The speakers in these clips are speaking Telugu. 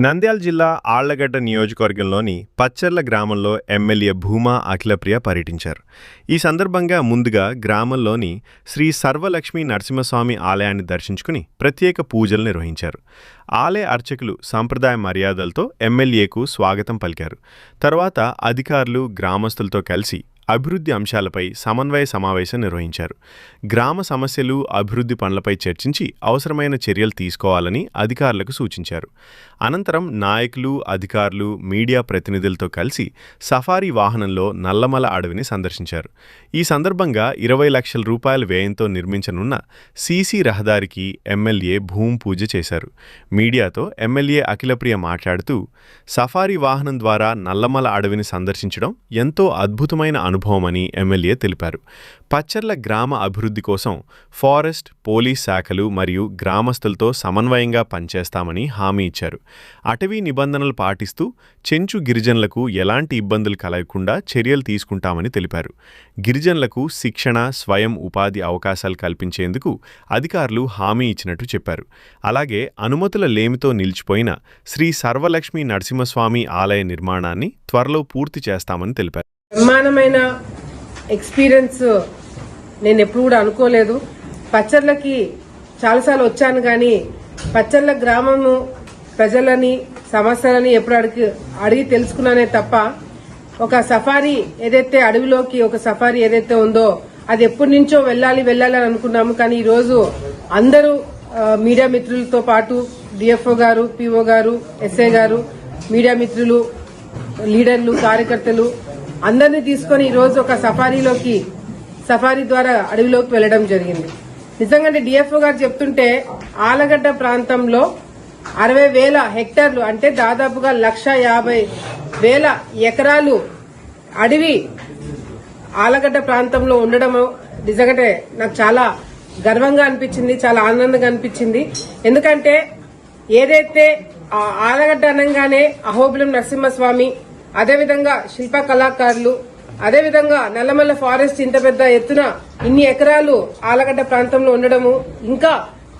నంద్యాల జిల్లా ఆళ్లగడ్డ నియోజకవర్గంలోని పచ్చర్ల గ్రామంలో ఎమ్మెల్యే భూమా అఖిలప్రియ పర్యటించారు. ఈ సందర్భంగా ముందుగా గ్రామంలోని శ్రీ సర్వలక్ష్మీ నరసింహస్వామి ఆలయాన్ని దర్శించుకుని ప్రత్యేక పూజలు నిర్వహించారు. ఆలయ అర్చకులు సంప్రదాయ మర్యాదలతో ఎమ్మెల్యేకు స్వాగతం పలికారు. తర్వాత అధికారులు గ్రామస్తులతో కలిసి అభివృద్ధి అంశాలపై సమన్వయ సమావేశం నిర్వహించారు. గ్రామ సమస్యలు, అభివృద్ధి పనులపై చర్చించి అవసరమైన చర్యలు తీసుకోవాలని అధికారులకు సూచించారు. అనంతరం నాయకులు, అధికారులు, మీడియా ప్రతినిధులతో కలిసి సఫారీ వాహనంలో నల్లమల అడవిని సందర్శించారు. ఈ సందర్భంగా 20 లక్షల రూపాయల వ్యయంతో నిర్మించనున్న సీసీ రహదారికి ఎమ్మెల్యే భూమి పూజ చేశారు. మీడియాతో ఎమ్మెల్యే అఖిలప్రియ మాట్లాడుతూ, సఫారీ వాహనం ద్వారా నల్లమల అడవిని సందర్శించడం ఎంతో అద్భుతమైన అనుభవమని ఎమ్మెల్యే తెలిపారు. పచ్చర్ల గ్రామ అభివృద్ధి కోసం ఫారెస్ట్, పోలీస్ శాఖలు మరియు గ్రామస్తులతో సమన్వయంగా పనిచేస్తామని హామీ ఇచ్చారు. అటవీ నిబంధనలు పాటిస్తూ చెంచు గిరిజనులకు ఎలాంటి ఇబ్బందులు కలగకుండా చర్యలు తీసుకుంటామని తెలిపారు. గిరిజనులకు శిక్షణ, స్వయం ఉపాధి అవకాశాలు కల్పించేందుకు అధికారులు హామీ ఇచ్చినట్టు చెప్పారు. అలాగే అనుమతుల లేమితో నిలిచిపోయిన శ్రీ సర్వలక్ష్మీ నరసింహస్వామి ఆలయ నిర్మాణాన్ని త్వరలో పూర్తి చేస్తామని తెలిపారు. బ్రహ్మాండమైన ఎక్స్పీరియన్స్ నేను ఎప్పుడు కూడా అనుకోలేదు. పచ్చర్లకి చాలాసార్లు వచ్చాను, కానీ పచ్చర్ల గ్రామము ప్రజలని, సమస్యలని ఎప్పుడు అడిగి తెలుసుకున్నానే తప్ప ఒక సఫారీ ఏదైతే అడవిలోకి ఒక సఫారీ ఏదైతే ఉందో అది ఎప్పటి నుంచో వెళ్ళాలి అని అనుకున్నాము. కానీ ఈరోజు అందరూ మీడియా మిత్రులతో పాటు డిఎఫ్ఓ గారు, పిఓ గారు, ఎస్ఐ గారు, మీడియా మిత్రులు, లీడర్లు, కార్యకర్తలు అందరినీ తీసుకుని ఈరోజు ఒక సఫారీ ద్వారా అడవిలోకి వెళ్లడం జరిగింది. నిజంగా డిఎఫ్ఓ గారు చెప్తుంటే ఆలగడ్డ ప్రాంతంలో 60,000 హెక్టార్లు అంటే దాదాపుగా 1,50,000 ఎకరాలు అడవి ఆలగడ్డ ప్రాంతంలో ఉండడం నిజంగా నాకు చాలా గర్వంగా అనిపించింది, చాలా ఆనందంగా అనిపించింది. ఎందుకంటే ఏదైతే ఆలగడ్డ అనగానే అహోబిలం నరసింహస్వామి, అదేవిధంగా శిల్ప కళాకారులు, అదేవిధంగా నల్లమల్ల ఫారెస్ట్ ఇంత పెద్ద ఎత్తున ఇన్ని ఎకరాలు ఆలగడ్డ ప్రాంతంలో ఉండడము, ఇంకా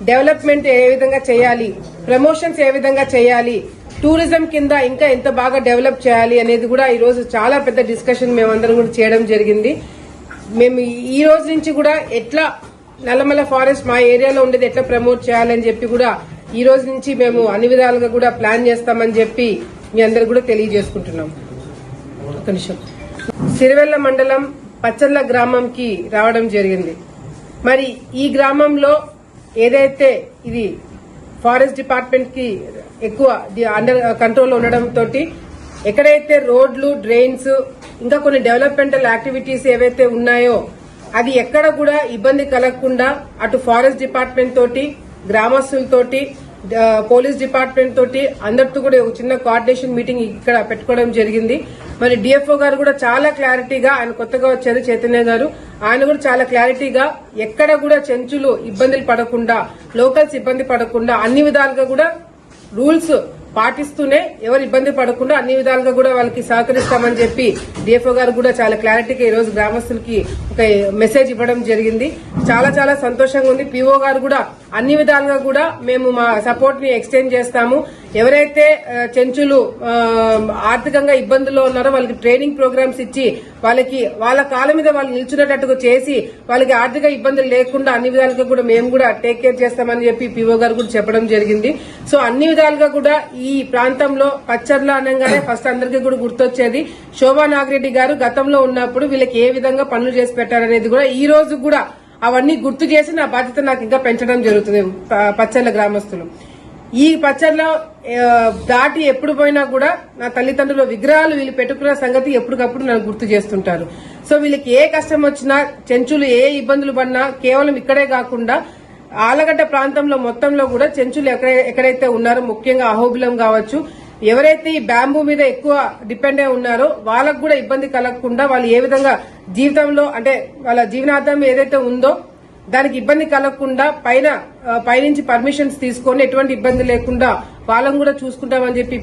డెవలప్మెంట్ ఏ విధంగా చేయాలి, ప్రమోషన్స్ ఏ విధంగా చేయాలి, టూరిజం కింద ఇంకా ఎంత బాగా డెవలప్ చేయాలి అనేది కూడా ఈ రోజు చాలా పెద్ద డిస్కషన్ మేమందరం కూడా చేయడం జరిగింది. మేము ఈ రోజు నుంచి కూడా ఎట్లా నల్లమల్ల ఫారెస్ట్ మా ఏరియాలో ఉండేది ఎట్లా ప్రమోట్ చేయాలని చెప్పి కూడా ఈ రోజు నుంచి మేము అన్ని విధాలుగా కూడా ప్లాన్ చేస్తామని చెప్పి మీ అందరు కూడా తెలియజేసుకుంటున్నాం. ఒక నిమిషం. సిరివెల్ల మండలం పచ్చర్ల గ్రామంకి రావడం జరిగింది. మరి ఈ గ్రామంలో ఏదైతే ఇది ఫారెస్ట్ డిపార్ట్మెంట్ కి ఎక్కువ అండర్ కంట్రోల్ ఉండడం తోటి ఎక్కడైతే రోడ్లు, డ్రైన్స్, ఇంకా కొన్ని డెవలప్మెంటల్ యాక్టివిటీస్ ఏవైతే ఉన్నాయో అది ఎక్కడ కూడా ఇబ్బంది కలగకుండా అటు ఫారెస్ట్ డిపార్ట్మెంట్ తోటి, గ్రామస్తులతోటి, పోలీస్ డిపార్ట్మెంట్ తోటి అందరితో కూడా ఒక చిన్న కోఆర్డినేషన్ మీటింగ్ ఇక్కడ పెట్టుకోవడం జరిగింది. మరి డిఎఫ్ఓ గారు కూడా చాలా క్లారిటీగా, ఆయన కొత్తగా వచ్చారు చైతన్య గారు, ఆయన కూడా చాలా క్లారిటీగా ఎక్కడ కూడా చెంచులు ఇబ్బందులు పడకుండా, లోకల్స్ ఇబ్బంది పడకుండా అన్ని విధాలుగా కూడా రూల్స్ పాటిస్తూనే ఎవరు ఇబ్బంది పడకుండా అన్ని విధాలుగా కూడా వాళ్ళకి సహకరిస్తామని చెప్పి డిఎఫ్ఓ గారు కూడా చాలా క్లారిటీగా ఈ రోజు గ్రామస్తులకి ఒక మెసేజ్ ఇవ్వడం జరిగింది. చాలా చాలా సంతోషంగా ఉంది. పిఓ గారు కూడా అన్ని విధాలుగా కూడా మేము మా సపోర్ట్ ని ఎక్స్టెండ్ చేస్తాము. ఎవరైతే చెంచులు ఆర్థికంగా ఇబ్బందుల్లో ఉన్నారో వాళ్ళకి ట్రైనింగ్ ప్రోగ్రామ్స్ ఇచ్చి వాళ్ళకి వాళ్ళ కాళ్ళ మీద వాళ్ళు నిల్చునేటట్టుగా చేసి వాళ్ళకి ఆర్థిక ఇబ్బందులు లేకుండా అన్ని విధాలుగా కూడా మేము కూడా టేక్ కేర్ చేస్తామని చెప్పి పిఓ గారు కూడా చెప్పడం జరిగింది. సో అన్ని విధాలుగా కూడా ఈ ప్రాంతంలో పచ్చర్ల అనగానే ఫస్ట్ అందరికీ కూడా గుర్తొచ్చేది శోభా నాగిరెడ్డి గారు గతంలో ఉన్నప్పుడు వీళ్ళకి ఏ విధంగా పనులు చేసి పెట్టారనేది కూడా ఈ రోజు కూడా అవన్నీ గుర్తు చేసి నా బాధ్యత నాకు ఇంకా పెంచడం జరుగుతుంది. పచ్చర్ల గ్రామస్తులు ఈ పచ్చర్ల దాటి ఎప్పుడు పోయినా కూడా నా తల్లిదండ్రుల విగ్రహాలు వీళ్ళు పెట్టుకున్న సంగతి ఎప్పటికప్పుడు నన్ను గుర్తు చేస్తుంటారు. సో వీళ్ళకి ఏ కష్టం వచ్చినా, చెంచులు ఏ ఇబ్బందులు పడినా కేవలం ఇక్కడే కాకుండా ఆలగడ్డ ప్రాంతంలో మొత్తంలో కూడా చెంచులు ఎక్కడైతే ఉన్నారో, ముఖ్యంగా అహోబిలం కావచ్చు, ఎవరైతే ఈ బ్యాంబూ మీద ఎక్కువ డిపెండ్ అయి ఉన్నారో వాళ్ళకు కూడా ఇబ్బంది కలగకుండా వాళ్ళు ఏ విధంగా జీవితంలో అంటే వాళ్ళ జీవనాధారం ఏదైతే ఉందో దానికి ఇబ్బంది కలగకుండా పైనుంచి పర్మిషన్స్ తీసుకొని ఎటువంటి ఇబ్బంది లేకుండా వాళ్ళని కూడా చూసుకుంటామని చెప్పి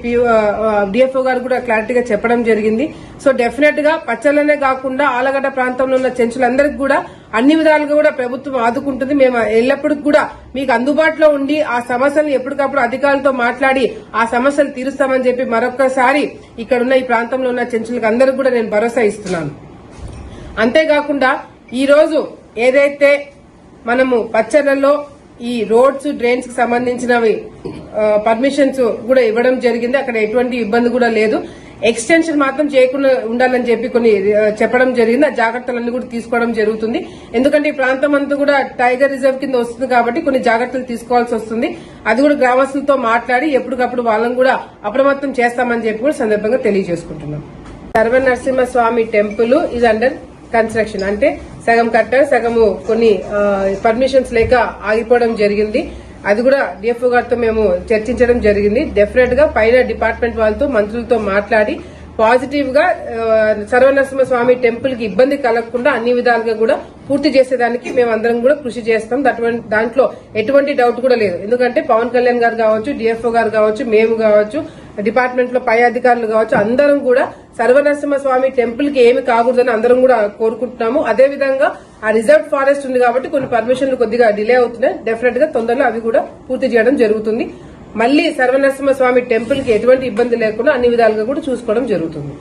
డిఎఫ్ఓ గారు కూడా క్లారిటీగా చెప్పడం జరిగింది. సో డెఫినెట్ గా పచ్చళ్ళనే కాకుండా ఆలగడ్డ ప్రాంతంలో ఉన్న చెంచులందరికీ కూడా అన్ని విధాలుగా కూడా ప్రభుత్వం ఆదుకుంటుంది. మేము ఎల్లప్పటికీ కూడా మీకు అందుబాటులో ఉండి ఆ సమస్యలను ఎప్పటికప్పుడు అధికారులతో మాట్లాడి ఆ సమస్యలు తీరుస్తామని చెప్పి మరొకసారి ఇక్కడున్న ఈ ప్రాంతంలో ఉన్న చెంచులకు అందరికీ కూడా నేను భరోసా ఇస్తున్నాను. అంతేకాకుండా ఈ రోజు ఏదైతే మనము పచ్చళ్ళలో ఈ రోడ్స్ డ్రైన్స్ కి సంబంధించినవి పర్మిషన్స్ కూడా ఇవ్వడం జరిగింది. అక్కడ ఎటువంటి ఇబ్బంది కూడా లేదు. ఎక్స్టెన్షన్ మాత్రం చేయకుండా ఉండాలని చెప్పి కొన్ని చెప్పడం జరిగింది. ఆ జాగ్రత్తలన్నీ కూడా తీసుకోవడం జరుగుతుంది. ఎందుకంటే ఈ ప్రాంతం అంతా కూడా టైగర్ రిజర్వ్ కింద వస్తుంది కాబట్టి కొన్ని జాగ్రత్తలు తీసుకోవాల్సి వస్తుంది. అది కూడా గ్రామస్తులతో మాట్లాడి ఎప్పటికప్పుడు వాళ్ళని కూడా అప్రమత్తం చేస్తామని చెప్పి కూడా సందర్భంగా తెలియజేసుకుంటున్నాం. సర్వ Narasimhaswamy temple is under construction, అంటే సగం కట్టారు, సగము కొన్ని పర్మిషన్స్ లేక ఆగిపోవడం జరిగింది. అది కూడా డిఎఫ్ఓ గారితో మేము చర్చించడం జరిగింది. డెఫినెట్ గా పైన డిపార్ట్మెంట్ వాళ్ళతో మంత్రులతో మాట్లాడి పాజిటివ్ గా సర్వనరసింహస్వామి టెంపుల్ కి ఇబ్బంది కలగకుండా అన్ని విధాలుగా కూడా పూర్తి చేసేదానికి మేమందరం కూడా కృషి చేస్తాం. దాంట్లో ఎటువంటి డౌట్ కూడా లేదు. ఎందుకంటే పవన్ కళ్యాణ్ గారు కావచ్చు, డిఎఫ్ఓ గారు కావచ్చు, మేము కావచ్చు, డిపార్ట్మెంట్ లో పై అధికారులు కావచ్చు, అందరం కూడా సర్వనరసింహస్వామి టెంపుల్ కి ఏమి కాకూడదని అందరం కూడా కోరుకుంటున్నాము. అదేవిధంగా ఆ రిజర్వ్ ఫారెస్ట్ ఉంది కాబట్టి కొన్ని పర్మిషన్లు కొద్దిగా డిలే అవుతున్నాయి. డెఫినెట్ గా తొందరలో అవి కూడా పూర్తి చేయడం జరుగుతుంది. మళ్లీ సర్వనరసింహస్వామి టెంపుల్ కి ఎటువంటి ఇబ్బంది లేకుండా అన్ని విధాలుగా కూడా చూసుకోవడం జరుగుతుంది.